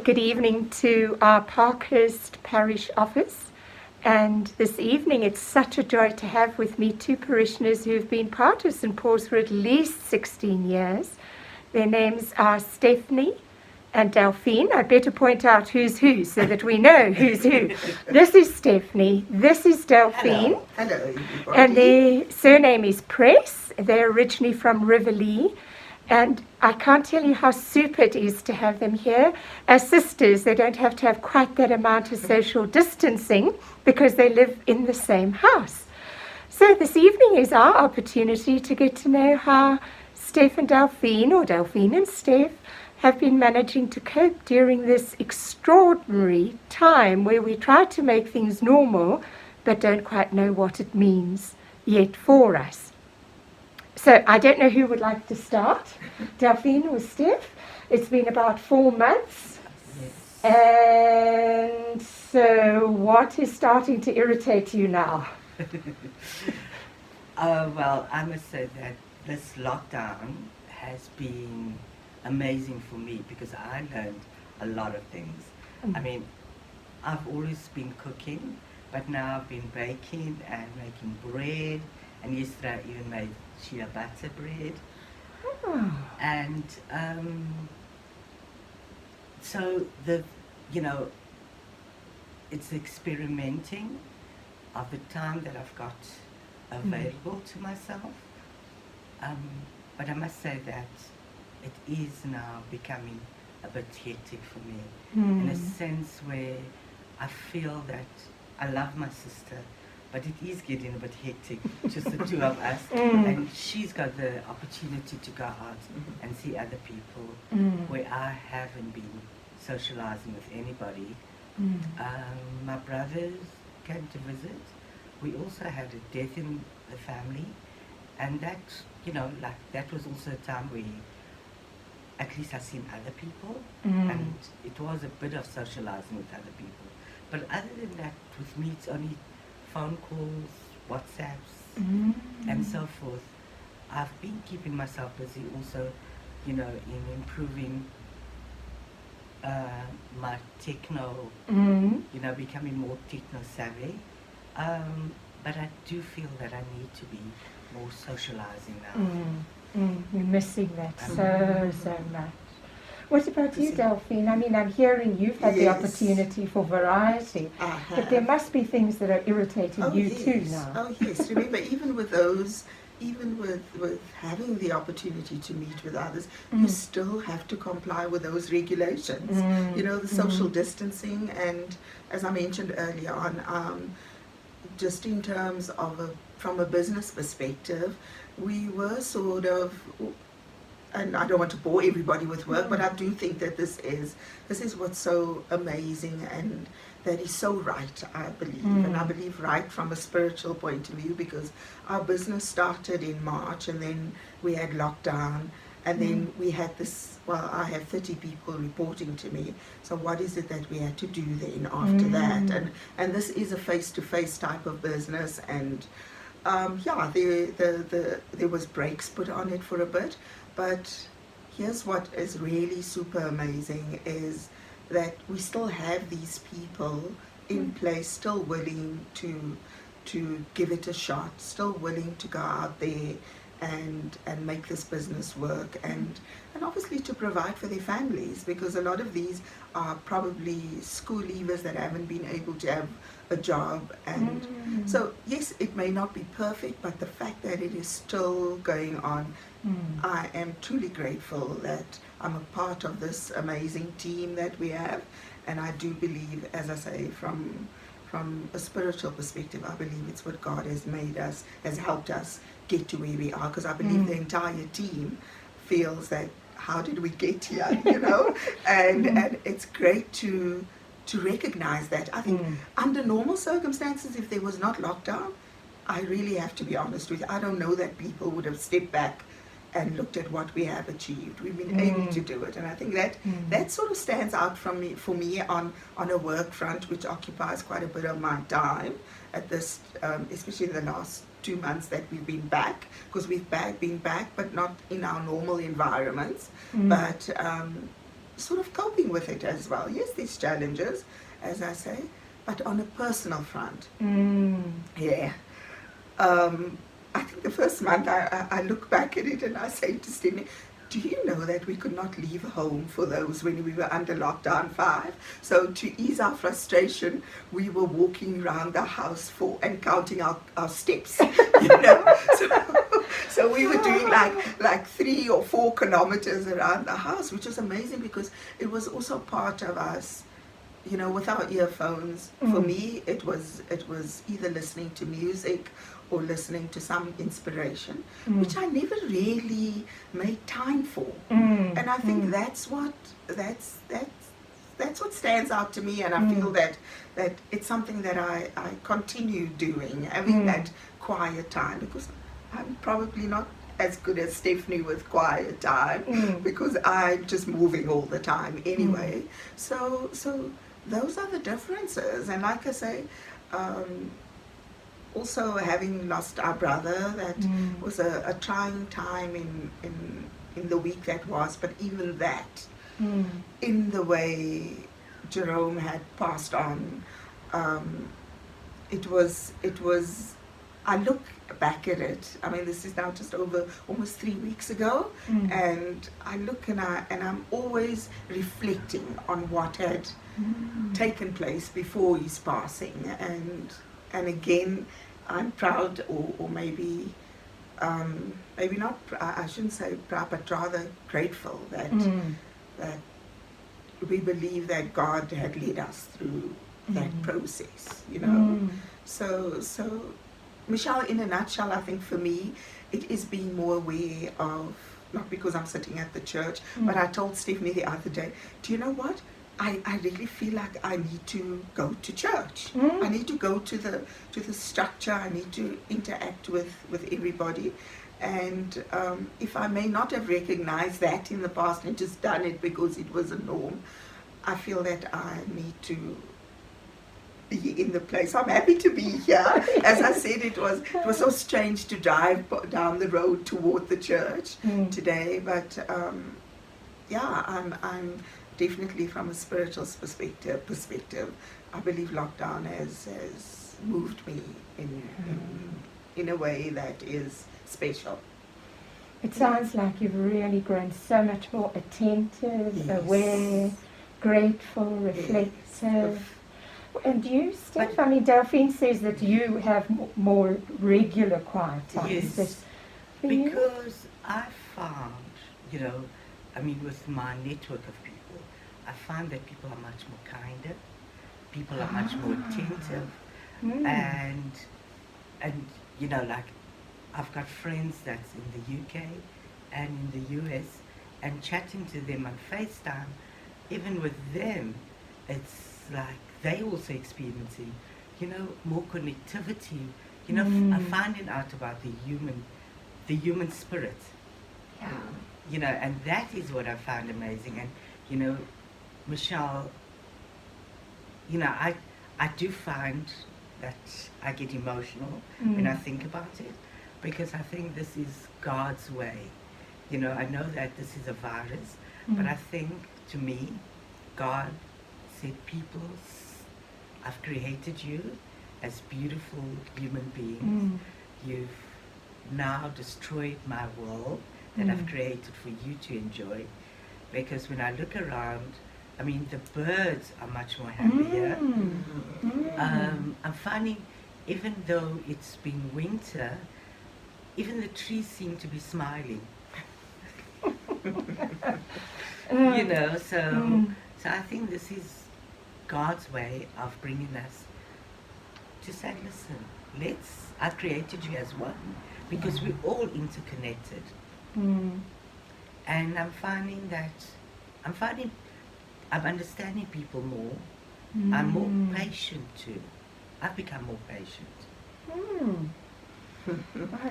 good evening to our Parkhurst Parish office. And this evening, it's such a joy to have with me two parishioners who have been part of St. Paul's for at least 16 years. Their names are Stephanie and Delphine. I'd better point out who's who so that we know who's who. This is Stephanie. This is Delphine. Hello, everybody. And their surname is Press. They're originally from Riverlea. And I can't tell you how super it is to have them here. As sisters, they don't have to have quite that amount of social distancing because they live in the same house. So this evening is our opportunity to get to know how Steph and Delphine, or Delphine and Steph, have been managing to cope during this extraordinary time where we try to make things normal but don't quite know what it means yet for us. So I don't know who would like to start, Delphine or Steph. It's been about 4 months. Yes. And so what is starting to irritate you now? Well, I must say that this lockdown has been amazing for me because I learned a lot of things. I mean, I've always been cooking, but now I've been baking and making bread. And yesterday I even made chia butter bread. Oh. And so it's experimenting of the time that I've got available to myself. But I must say that it is now becoming a bit hectic for me, in a sense where I feel that I love my sister, but it is getting a bit hectic, just the two of us. And she's got the opportunity to go out and see other people, where I haven't been socializing with anybody. My brothers came to visit. We also had a death in the family, and that, that was also a time where at least I've seen other people, and it was a bit of socializing with other people. But other than that, with me, it's only phone calls, WhatsApps, and so forth. I've been keeping myself busy also, in improving my techno, becoming more techno savvy. But I do feel that I need to be more socializing now. You're missing that so much. What about you, Delphine? I mean, I'm hearing you've had the opportunity for variety, but there must be things that are irritating you too now. Oh yes, remember, even with those, even with having the opportunity to meet with others, you still have to comply with those regulations. The social distancing, and as I mentioned earlier on, just in terms of from a business perspective, we were sort of, and I don't want to bore everybody with work, but I do think that this is what's so amazing, and that is so right, I believe. And I believe right from a spiritual point of view, because our business started in March, and then we had lockdown, and then we had this, I have 30 people reporting to me. So what is it that we had to do then after that? And this is a face-to-face type of business, and there was brakes put on it for a bit. But here's what is really super amazing is that we still have these people in place, still willing to give it a shot, still willing to go out there and make this business work, and obviously to provide for their families, because a lot of these are probably school leavers that haven't been able to have a job, and so yes, it may not be perfect, but the fact that it is still going on, I am truly grateful that I'm a part of this amazing team that we have. And I do believe, as I say, from a spiritual perspective, I believe it's what God has made us, has helped us get to where we are, because I believe the entire team feels that, how did we get here, and it's great to recognize that. I think under normal circumstances, if there was not lockdown, I really have to be honest with you, I don't know that people would have stepped back and looked at what we have achieved. We've been able to do it, and I think that sort of stands out for me on a work front, which occupies quite a bit of my time at this, especially in the last 2 months that we've been back, because we've been back, but not in our normal environments. But sort of coping with it as well. Yes, there's challenges, as I say, but on a personal front. Yeah. I think the first month I look back at it and I say to Stephanie, do you know that we could not leave home for those when we were under lockdown 5? So to ease our frustration, we were walking around the house and counting our steps, you know. So we were doing like 3 or 4 kilometers around the house, which was amazing because it was also part of us, you know, with our earphones. For me, it was either listening to music or listening to some inspiration, which I never really made time for. And I think that's what stands out to me, and I feel that it's something that I continue doing, having that quiet time, because I'm probably not as good as Stephanie with quiet time, because I'm just moving all the time anyway. So those are the differences. And like I say, also having lost our brother, that was a trying time in the week that was, but even that, in the way Jerome had passed on, it was, I look back at it, I mean, this is now just over almost 3 weeks ago, and I look and I'm always reflecting on what had taken place before his passing, and again, I'm proud, or maybe not, I shouldn't say proud, but rather grateful that we believe that God had led us through that process, you know. So Michelle, in a nutshell, I think for me, it is being more aware of, not because I'm sitting at the church, but I told Stephanie the other day, do you know what? I really feel like I need to go to church. I need to go to the structure. I need to interact with everybody. And if I may not have recognized that in the past and just done it because it was a norm, I feel that I need to be in the place. I'm happy to be here. As I said, it was so strange to drive down the road toward the church today. But yeah, I'm definitely, from a spiritual perspective, I believe lockdown has moved me in a way that is special. It sounds like you've really grown so much more attentive, aware, grateful, reflective. And you, Steph, I mean, Delphine says that you have more regular quiet times. Yes, because I found, you know, I mean, with my network of people, I find that people are much more kinder, people are much more attentive, and you know, like, I've got friends that's in the UK and in the US, and chatting to them on FaceTime, even with them, it's like they also experiencing, you know, more connectivity, you know, finding out about the human spirit. Yeah. You know, and that is what I found amazing. And, you know, Michelle, you know, I do find that I get emotional when I think about it, because I think this is God's way. You know, I know that this is a virus, but I think, to me, God said, people, I've created you as beautiful human beings. You've now destroyed my world that I've created for you to enjoy. Because when I look around, I mean, the birds are much more happier. I'm finding, even though it's been winter, even the trees seem to be smiling. You know, so I think this is God's way of bringing us to say, listen, I created you as one, because we're all interconnected. And I'm finding I'm understanding people more. I'm more patient too. I've become more patient.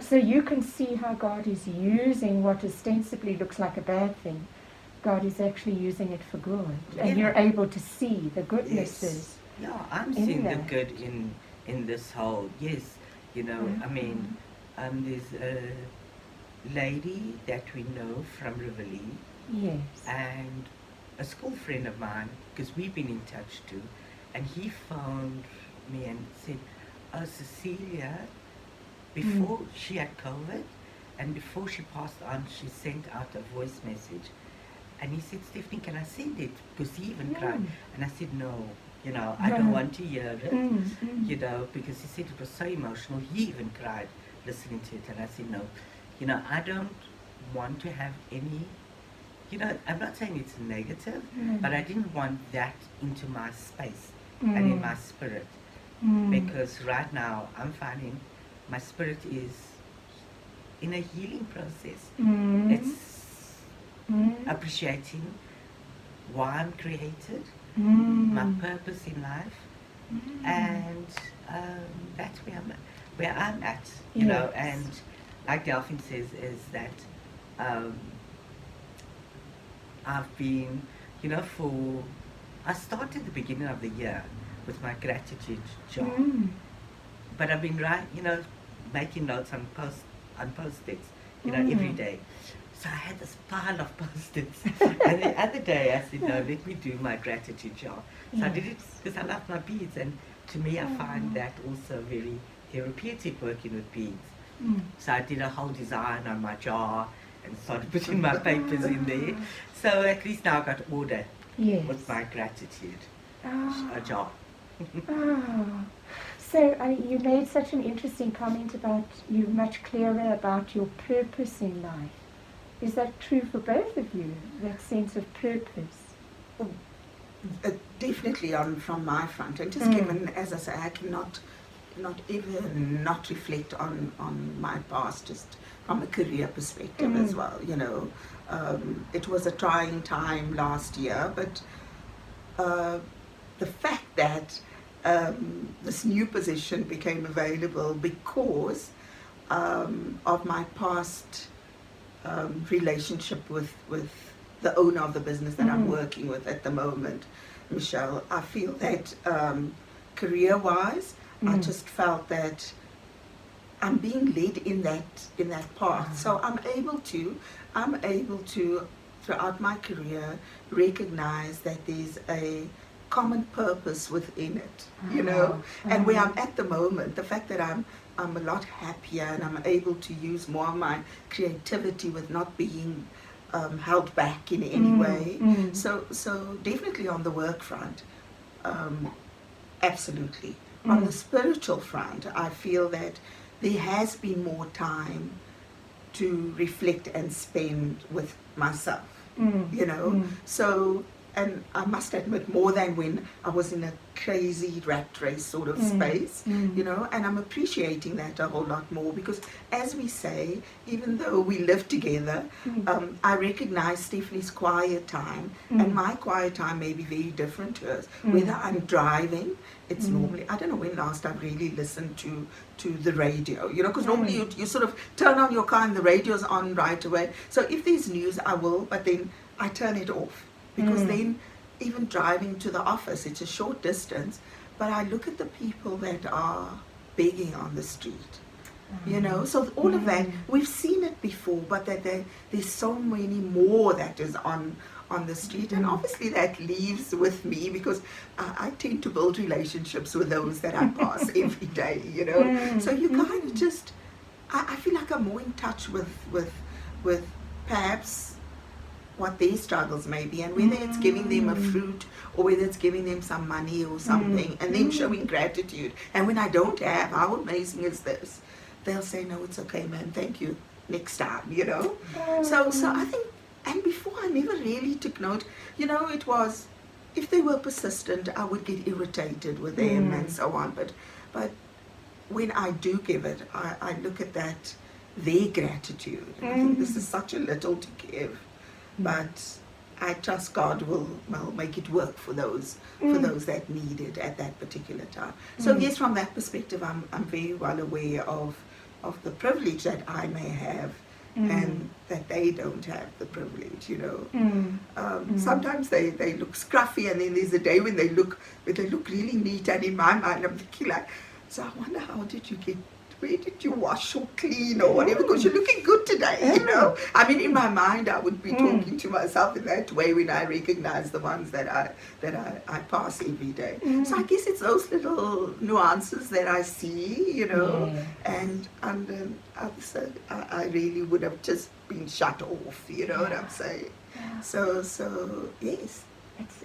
So you can see how God is using what ostensibly looks like a bad thing. God is actually using it for good, and you're able to see the goodnesses. Yes. Yeah, I'm seeing the good in this whole. Yes, you know, I mean, there's a lady that we know from Rivoli. Yes. And a school friend of mine, because we've been in touch too, and he phoned me and said, "Oh, Cecilia, before she had COVID, and before she passed on, she sent out a voice message." And he said, "Stephanie, can I send it?" Because he even cried. And I said, "No, I don't want to hear it, because he said it was so emotional. He even cried listening to it. And I said, "No, I don't want to have any, I'm not saying it's negative, but I didn't want that into my space and in my spirit. Because right now I'm finding my spirit is in a healing process. It's appreciating why I'm created, my purpose in life, and that's where I'm at, and like Delphine says, is that I've been, I started at the beginning of the year with my gratitude jar, but I've been making notes on post-its, every day. So I had this pile of post-its, and the other day I said, "No, let me do my gratitude jar." So I did it because I love my beads, and to me I find that also very therapeutic, working with beads. So I did a whole design on my jar and started putting my papers in there. So at least now I've got order with my gratitude jar. So you made such an interesting comment about you're much clearer about your purpose in life. Is that true for both of you, that sense of purpose? Definitely from my front, and just given, as I say, I cannot not even not reflect on my past, just from a career perspective as well. It was a trying time last year, but the fact that this new position became available because of my past relationship with the owner of the business that I'm working with at the moment, Michelle, I feel that career-wise, I just felt that I'm being led in that path. So I'm able to throughout my career recognize that there's a common purpose within it, and where I'm at the moment, the fact that I'm a lot happier and I'm able to use more of my creativity with not being held back in any way. So definitely on the work front, absolutely. On the spiritual front, I feel that there has been more time to reflect and spend with myself, So, and I must admit, more than when I was in a crazy rat race sort of space, and I'm appreciating that a whole lot more because, as we say, even though we live together, I recognize Stephanie's quiet time, and my quiet time may be very different to hers. Whether I'm driving, it's normally, I don't know when last I've really listened to the radio, because normally you sort of turn on your car and the radio's on right away. So if there's news, I will, but then I turn it off. Because then, even driving to the office, it's a short distance, but I look at the people that are begging on the street, so all of that, we've seen it before, but that there's so many more that is on the street, and obviously that leaves with me because I tend to build relationships with those that I pass every day, so you kind of just, I feel like I'm more in touch with perhaps what their struggles may be, and whether it's giving them a fruit or whether it's giving them some money or something, and then showing gratitude. And when I don't have, how amazing is this? They'll say, "No, it's okay, man, thank you, next time," So I think, and before I never really took note, it was, if they were persistent, I would get irritated with them and so on, but when I do give it, I look at that, their gratitude, and I think this is such a little to give. But I trust God will make it work for those that need it at that particular time. So yes, from that perspective, I'm very well aware of the privilege that I may have, and that they don't have the privilege. Sometimes they look scruffy, and then there's a day when they look really neat. And in my mind, I'm thinking like, so I wonder, how did you get where did you wash or clean or whatever, because you're looking good today, you know. I mean, in my mind, I would be talking to myself in that way when I recognize the ones that I pass every day. So I guess it's those little nuances that I see, you know, and so I really would have just been shut off, you know what I'm saying? So yes.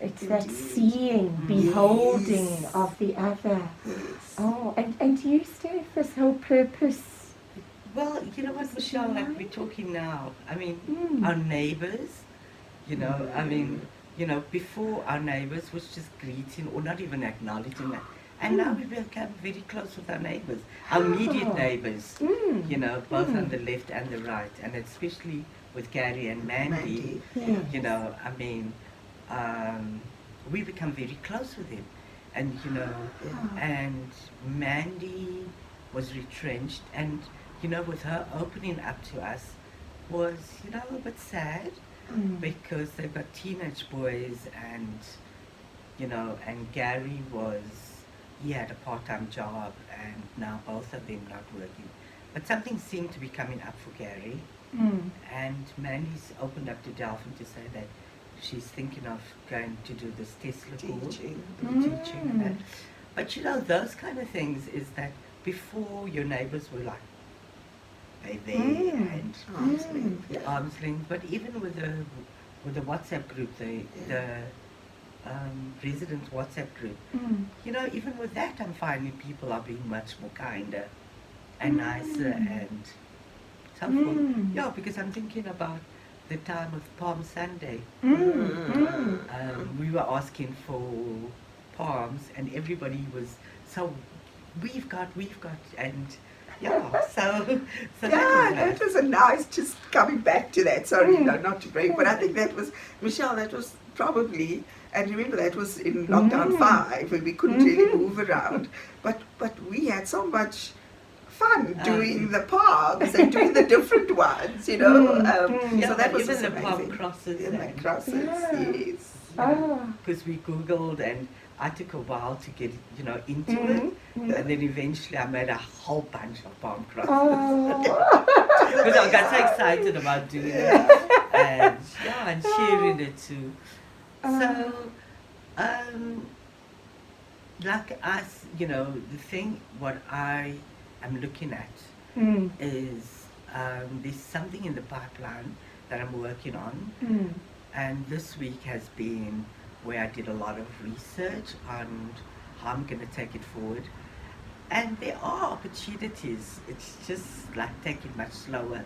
It's that seeing, beholding of the other. Yes. Oh, and you, Steph, this whole purpose. Well, you know what, Michelle, like we're talking now, I mean, our neighbors, you know, I mean, you know, before our neighbors was just greeting or not even acknowledging that. And now we become very close with our neighbors, our immediate neighbors, you know, both on the left and the right, and especially with Gary and Mandy, you know, I mean, we become very close with him. And, you know, and Mandy was retrenched, and, you know, with her opening up to us was, you know, a bit sad, because they've got teenage boys, and, you know, and Gary he had a part-time job, and now both of them not working. But something seemed to be coming up for Gary, and Mandy's opened up to Delphine to say that she's thinking of going to do this Tesla course, teaching and that. But you know, those kind of things is that before your neighbors were like, they're there and arm's length. But even with the WhatsApp group, the resident WhatsApp group, you know, even with that, I'm finding people are being much more kinder and nicer and so forth. Yeah, because I'm thinking about the time of Palm Sunday. We were asking for palms, and everybody was so, we've got, and yeah, so that was a nice, just coming back to that, sorry, not to break, but I think that was, Michelle, that was probably, and remember that was in lockdown 5, when we couldn't really move around, but we had so much fun doing the palms and doing the different ones, you know. So that was even the amazing. palm crosses. And the crosses, yes. Because we Googled, and I took a while to get, you know, into it, and then eventually I made a whole bunch of palm crosses. Because I got so excited about doing it, and sharing it too. So, like us, you know, the thing, what I am looking at is there's something in the pipeline that I'm working on, and this week has been where I did a lot of research on how I'm going to take it forward, and there are opportunities. It's just like taking much slower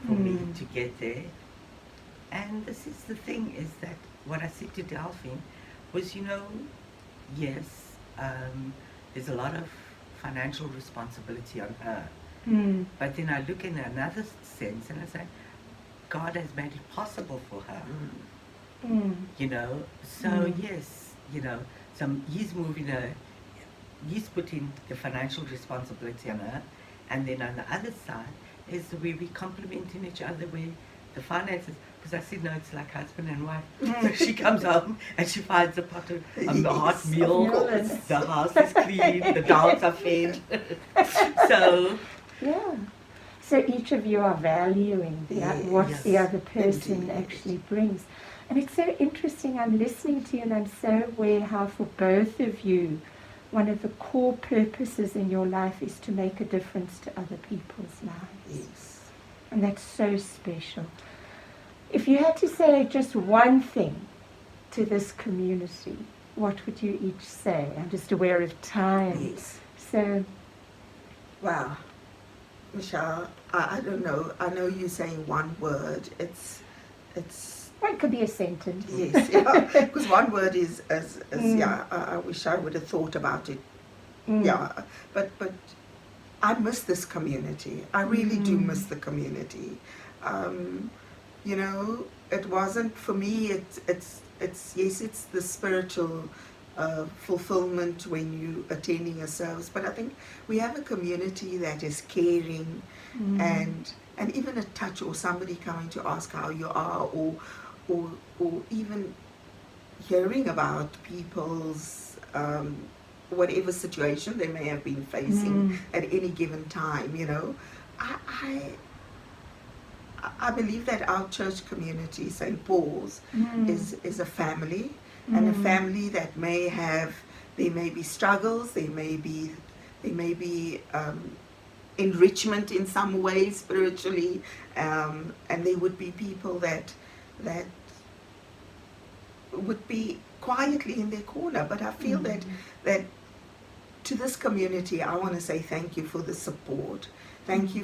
for me to get there. And this is the thing, is that what I said to Delphine was, you know, yes, there's a lot of financial responsibility on her. But then I look in another sense and I say, God has made it possible for her. You know, so yes, you know, he's moving her, he's putting the financial responsibility on her, and then on the other side is the way we complementing each other, where the finances, because I said, no, it's like husband and wife. So she comes home and she finds a pot of a hot meal, the house is clean, the dogs are fed. So so each of you are valuing what the other person actually brings. And it's so interesting, I'm listening to you and I'm so aware how for both of you, one of the core purposes in your life is to make a difference to other people's lives. Yes. And that's so special. If you had to say just one thing to this community, what would you each say? I'm just aware of time. Yes. So, wow. Michelle, I don't know. I know you're saying one word. It's well, it could be a sentence. yes, because one word is I wish I would have thought about it. But I miss this community. I really do miss the community. You know, it wasn't for me. It's yes, it's the spiritual fulfillment when you attending a service. But I think we have a community that is caring, and even a touch, or somebody coming to ask how you are, or even hearing about people's whatever situation they may have been facing at any given time, you know. I believe that our church community, St. Paul's, is a family, and a family that there may be struggles, there may be enrichment in some way spiritually, and there would be people that would be quietly in their corner. But I feel that to this community, I want to say thank you for the support. Thank you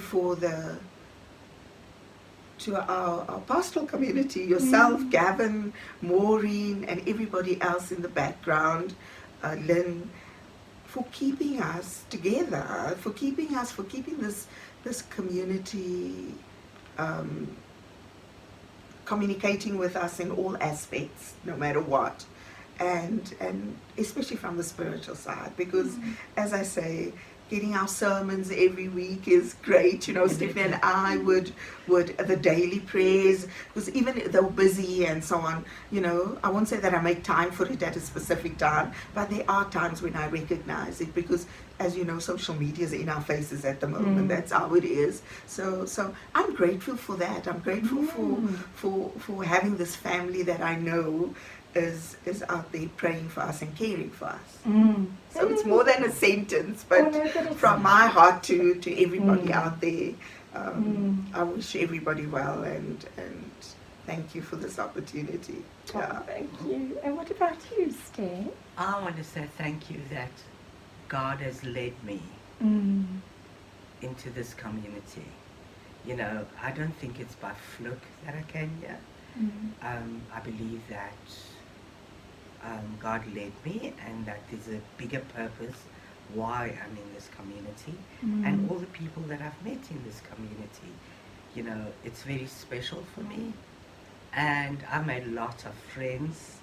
to our pastoral community, yourself, Gavin, Maureen, and everybody else in the background, Lynn, for keeping us together, for keeping this community communicating with us in all aspects, no matter what, and especially from the spiritual side, because as I say, getting our sermons every week is great. You know, Stephanie and I would the daily prayers, because even though busy and so on, you know, I won't say that I make time for it at a specific time, but there are times when I recognize it, because as you know, social media is in our faces at the moment. That's how it is. So I'm grateful for that. I'm grateful for having this family that I know is out there praying for us and caring for us. So it's more than a sentence, but from my heart to everybody out there, I wish everybody well, and thank you for this opportunity. Thank you. And what about you, Steph? I want to say thank you that God has led me into this community. You know, I don't think it's by fluke that I came here. I believe that God led me, and that there's a bigger purpose why I'm in this community, and all the people that I've met in this community. You know, it's very special for me, and I made a lot of friends,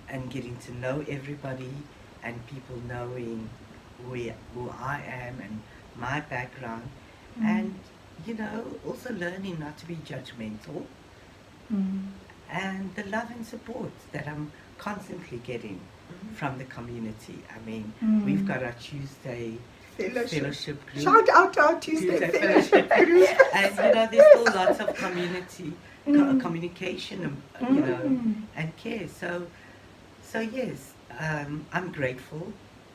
and getting to know everybody, and people knowing who I am and my background, and you know, also learning not to be judgmental, and the love and support that I'm constantly getting from the community. I mean, we've got our Tuesday fellowship group. Shout out to our Tuesday fellowship group. And you know, there's still lots of community communication, you know, and care. So yes, I'm grateful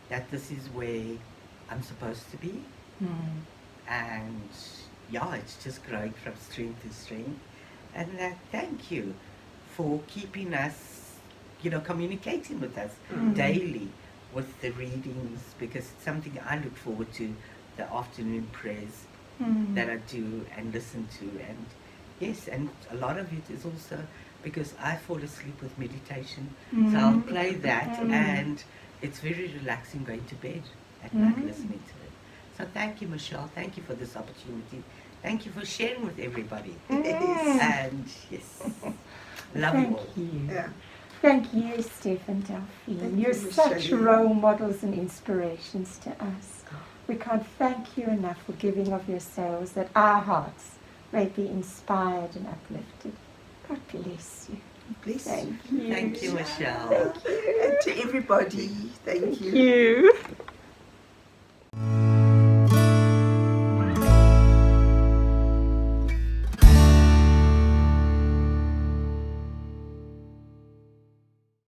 that this is where I'm supposed to be, and yeah, it's just growing from strength to strength. And thank you for keeping us, you know, communicating with us daily with the readings, because it's something I look forward to, the afternoon prayers that I do and listen to. And yes, and a lot of it is also because I fall asleep with meditation, so I'll play that, and it's very relaxing going to bed at night listening to it. So thank you, Michelle. Thank you for this opportunity. Thank you for sharing with everybody. And yes, love you all. Yeah. Thank you, Steph and Delphine. Thank You're you, such Michelle. role models and inspirations to us. We can't thank you enough for giving of yourselves, that our hearts may be inspired and uplifted. God bless you. Bless Thank you. you. Thank you, Michelle. Thank you. And to everybody, thank you. You.